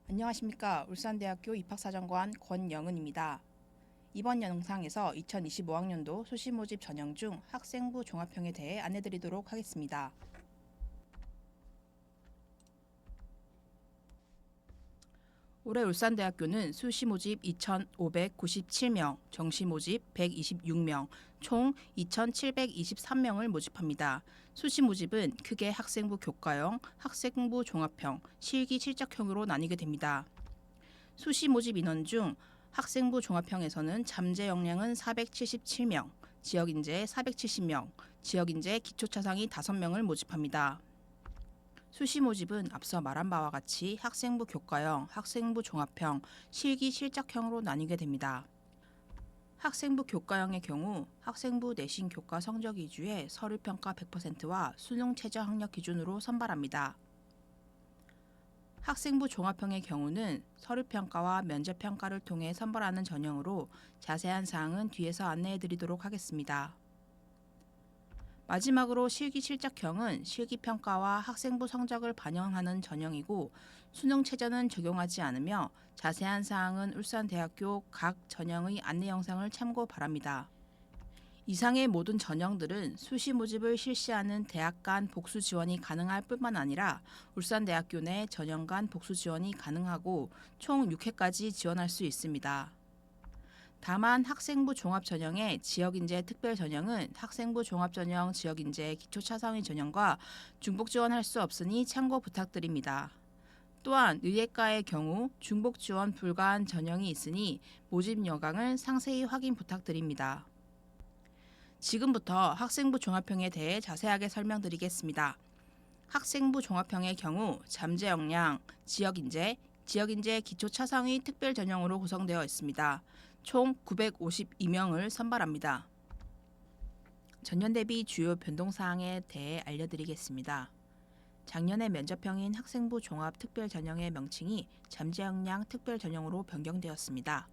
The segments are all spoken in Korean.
안녕하십니까. 울산대학교 입학사정관 권영은입니다. 이번 영상에서 2025학년도 수시 모집 전형 중 학생부 종합형에 대해 안내드리도록 하겠습니다. 올해 울산대학교는 수시 모집 2,597명, 정시 모집 126명, 총 2,723명을 모집합니다. 수시 모집은 크게 학생부 교과형, 학생부 종합형, 실기 실적형으로 나뉘게 됩니다. 수시 모집 인원 중 학생부 종합형에서는 잠재 역량은 477명, 지역인재 470명, 지역인재 기초차상위 5명을 모집합니다. 수시 모집은 앞서 말한 바와 같이 학생부 교과형, 학생부 종합형, 실기 실적형으로 나뉘게 됩니다. 학생부 교과형의 경우 학생부 내신 교과 성적 위주의 서류평가 100%와 수능 최저 학력 기준으로 선발합니다. 학생부 종합형의 경우는 서류평가와 면접평가를 통해 선발하는 전형으로 자세한 사항은 뒤에서 안내해 드리도록 하겠습니다. 마지막으로 실기 실적형은 실기평가와 학생부 성적을 반영하는 전형이고 수능 최저는 적용하지 않으며 자세한 사항은 울산대학교 각 전형의 안내 영상을 참고 바랍니다. 이상의 모든 전형들은 수시 모집을 실시하는 대학 간 복수 지원이 가능할 뿐만 아니라 울산대학교 내 전형 간 복수 지원이 가능하고 총 6회까지 지원할 수 있습니다. 다만 학생부 종합전형의 지역인재 특별전형은 학생부 종합전형 지역인재 기초차상위 전형과 중복 지원할 수 없으니 참고 부탁드립니다. 또한 의예과의 경우 중복 지원 불가한 전형이 있으니 모집 여강을 상세히 확인 부탁드립니다. 지금부터 학생부 종합형에 대해 자세하게 설명드리겠습니다. 학생부 종합형의 경우 잠재 역량, 지역인재, 지역인재 기초차상위 특별전형으로 구성되어 있습니다. 총 952명을 선발합니다. 전년 대비 주요 변동사항에 대해 알려드리겠습니다. 작년에 면접형인 학생부 종합 특별전형의 명칭이 잠재 역량 특별전형으로 변경되었습니다.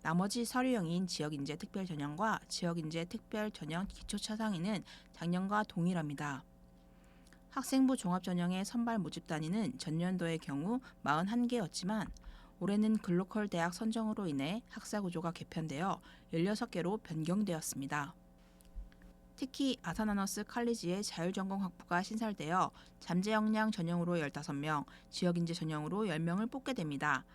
나머지 서류형인 지역인재 특별전형과 지역인재 특별전형 기초차상위는 작년과 동일합니다. 학생부 종합전형의 선발 모집 단위는 전년도의 경우 41개였지만 올해는 글로컬 대학 선정으로 인해 학사구조가 개편되어 16개로 변경되었습니다. 특히 아사나너스 칼리지의 자율전공 학부가 신설되어 잠재 역량 전형으로 15명, 지역인재 전형으로 10명을 뽑게 됩니다.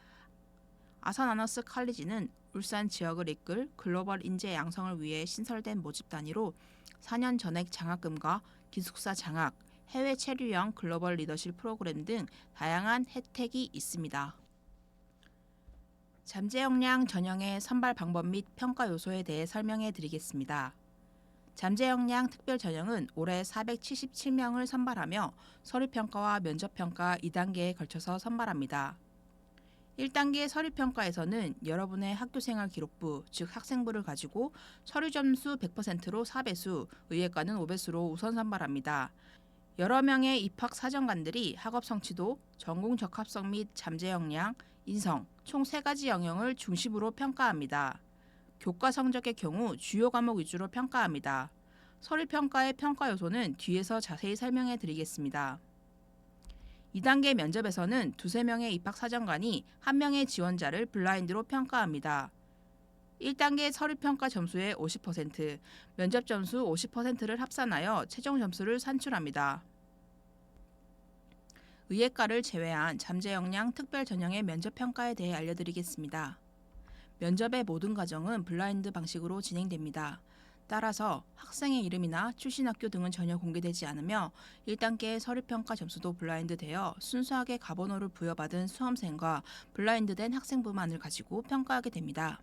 아사나너스 칼리지는 울산 지역을 이끌 글로벌 인재 양성을 위해 신설된 모집 단위로 4년 전액 장학금과 기숙사 장학, 해외 체류형 글로벌 리더십 프로그램 등 다양한 혜택이 있습니다. 잠재 역량 전형의 선발 방법 및 평가 요소에 대해 설명해 드리겠습니다. 잠재 역량 특별 전형은 올해 477명을 선발하며 서류평가와 면접평가 2단계에 걸쳐서 선발합니다. 1단계 서류평가에서는 여러분의 학교생활 기록부, 즉 학생부를 가지고 서류 점수 100%로 4배수, 의예과는 5배수로 우선 선발합니다. 여러 명의 입학 사정관들이 학업 성취도, 전공 적합성 및 잠재 역량, 인성, 총 3가지 영역을 중심으로 평가합니다. 교과 성적의 경우 주요 과목 위주로 평가합니다. 서류평가의 평가 요소는 뒤에서 자세히 설명해 드리겠습니다. 2단계 면접에서는 2~3명의 입학 사정관이 1명의 지원자를 블라인드로 평가합니다. 1단계 서류평가 점수의 50%, 면접 점수 50%를 합산하여 최종 점수를 산출합니다. 의예과를 제외한 잠재 역량 특별 전형의 면접 평가에 대해 알려드리겠습니다. 면접의 모든 과정은 블라인드 방식으로 진행됩니다. 따라서 학생의 이름이나 출신 학교 등은 전혀 공개되지 않으며 1단계 서류평가 점수도 블라인드되어 순수하게 가번호를 부여받은 수험생과 블라인드된 학생부만을 가지고 평가하게 됩니다.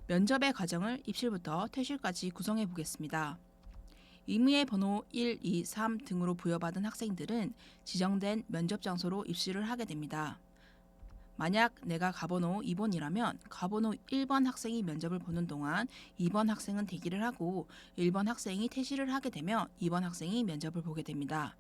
면접의 과정을 입실부터 퇴실까지 구성해 보겠습니다. 임의의 번호 1, 2, 3 등으로 부여받은 학생들은 지정된 면접 장소로 입실을 하게 됩니다. 만약 내가 가번호 2번이라면 가번호 1번 학생이 면접을 보는 동안 2번 학생은 대기를 하고 1번 학생이 퇴실을 하게 되면 2번 학생이 면접을 보게 됩니다.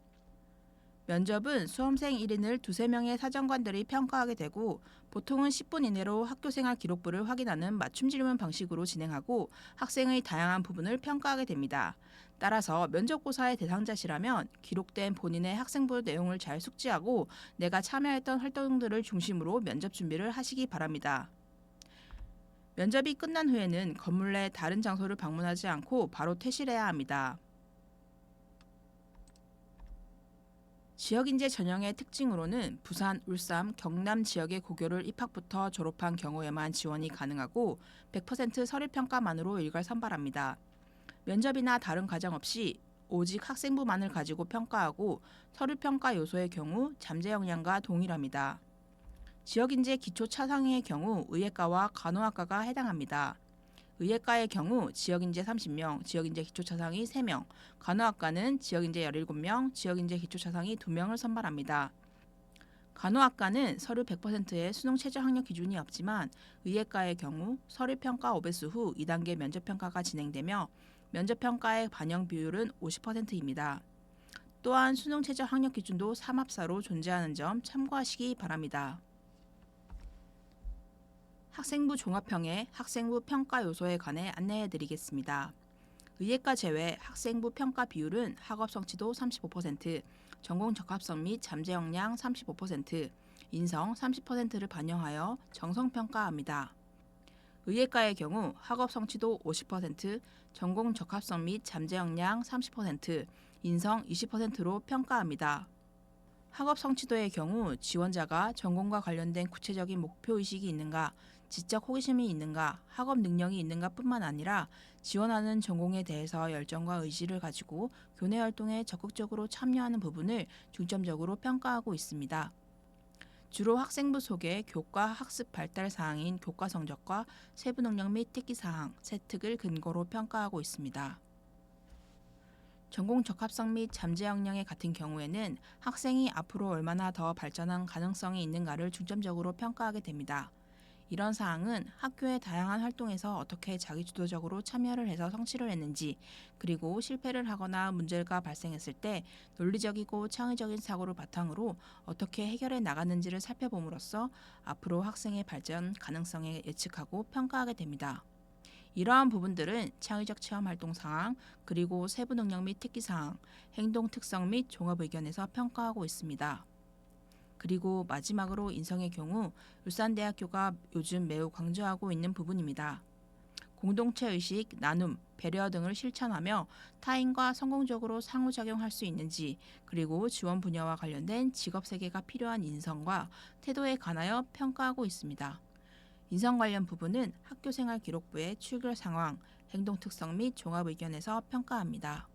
면접은 수험생 1인을 2~3명의 사정관들이 평가하게 되고 보통은 10분 이내로 학교생활 기록부를 확인하는 맞춤 질문 방식으로 진행하고 학생의 다양한 부분을 평가하게 됩니다. 따라서 면접고사의 대상자시라면 기록된 본인의 학생부 내용을 잘 숙지하고 내가 참여했던 활동들을 중심으로 면접 준비를 하시기 바랍니다. 면접이 끝난 후에는 건물 내 다른 장소를 방문하지 않고 바로 퇴실해야 합니다. 지역인재 전형의 특징으로는 부산, 울산, 경남 지역의 고교를 입학부터 졸업한 경우에만 지원이 가능하고 100% 서류평가만으로 일괄 선발합니다. 면접이나 다른 과정 없이 오직 학생부만을 가지고 평가하고 서류평가 요소의 경우 잠재 역량과 동일합니다. 지역인재 기초 차상위의 경우 의예과와 간호학과가 해당합니다. 의예과의 경우 지역인재 30명, 지역인재 기초차상위 3명, 간호학과는 지역인재 17명, 지역인재 기초차상위 2명을 선발합니다. 간호학과는 서류 100%의 수능 최저 학력 기준이 없지만 의예과의 경우 서류평가 5배수 후 2단계 면접평가가 진행되며 면접평가의 반영 비율은 50%입니다. 또한 수능 최저 학력 기준도 3합사로 존재하는 점 참고하시기 바랍니다. 학생부 종합형의 학생부 평가 요소에 관해 안내해 드리겠습니다. 의예과 제외 학생부 평가 비율은 학업 성취도 35%, 전공 적합성 및 잠재 역량 35%, 인성 30%를 반영하여 정성 평가합니다. 의예과의 경우 학업 성취도 50%, 전공 적합성 및 잠재 역량 30%, 인성 20%로 평가합니다. 학업 성취도의 경우 지원자가 전공과 관련된 구체적인 목표의식이 있는가, 지적 호기심이 있는가, 학업 능력이 있는가 뿐만 아니라 지원하는 전공에 대해서 열정과 의지를 가지고 교내 활동에 적극적으로 참여하는 부분을 중점적으로 평가하고 있습니다. 주로 학생부 속의 교과 학습 발달 사항인 교과 성적과 세부 능력 및 특기 사항, 세특을 근거로 평가하고 있습니다. 전공 적합성 및 잠재 역량의 같은 경우에는 학생이 앞으로 얼마나 더 발전한 가능성이 있는가를 중점적으로 평가하게 됩니다. 이런 사항은 학교의 다양한 활동에서 어떻게 자기주도적으로 참여를 해서 성취를 했는지, 그리고 실패를 하거나 문제가 발생했을 때 논리적이고 창의적인 사고를 바탕으로 어떻게 해결해 나갔는지를 살펴봄으로써 앞으로 학생의 발전 가능성을 예측하고 평가하게 됩니다. 이러한 부분들은 창의적 체험 활동 사항, 그리고 세부 능력 및 특기 사항, 행동 특성 및 종합 의견에서 평가하고 있습니다. 그리고 마지막으로 인성의 경우 울산대학교가 요즘 매우 강조하고 있는 부분입니다. 공동체 의식, 나눔, 배려 등을 실천하며 타인과 성공적으로 상호작용할 수 있는지, 그리고 지원 분야와 관련된 직업 세계가 필요한 인성과 태도에 관하여 평가하고 있습니다. 인성 관련 부분은 학교생활 기록부의 출결 상황, 행동 특성 및 종합 의견에서 평가합니다.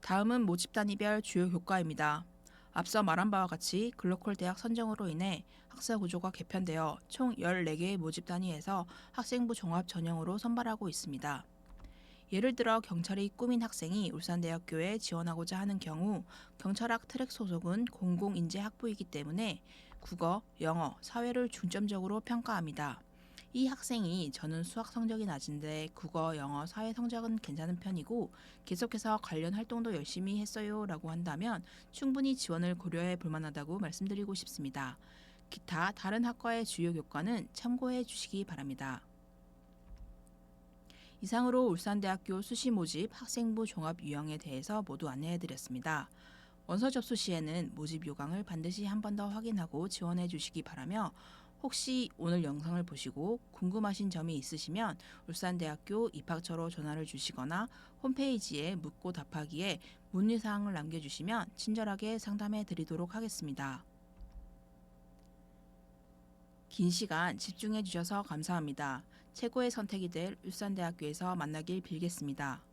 다음은 모집 단위별 주요 교과입니다. 앞서 말한 바와 같이 글로컬 대학 선정으로 인해 학사 구조가 개편되어 총 14개의 모집 단위에서 학생부 종합 전형으로 선발하고 있습니다. 예를 들어 경찰이 꾸민 학생이 울산대학교에 지원하고자 하는 경우 경찰학 트랙 소속은 공공인재 학부이기 때문에 국어, 영어, 사회를 중점적으로 평가합니다. 이 학생이 저는 수학 성적이 낮은데 국어, 영어, 사회 성적은 괜찮은 편이고 계속해서 관련 활동도 열심히 했어요 라고 한다면 충분히 지원을 고려해 볼 만하다고 말씀드리고 싶습니다. 기타 다른 학과의 주요 교과는 참고해 주시기 바랍니다. 이상으로 울산대학교 수시 모집 학생부 종합 유형에 대해서 모두 안내해 드렸습니다. 원서 접수 시에는 모집 요강을 반드시 한 번 더 확인하고 지원해 주시기 바라며 혹시 오늘 영상을 보시고 궁금하신 점이 있으시면 울산대학교 입학처로 전화를 주시거나 홈페이지에 묻고 답하기에 문의사항을 남겨주시면 친절하게 상담해 드리도록 하겠습니다. 긴 시간 집중해 주셔서 감사합니다. 최고의 선택이 될 울산대학교에서 만나길 빌겠습니다.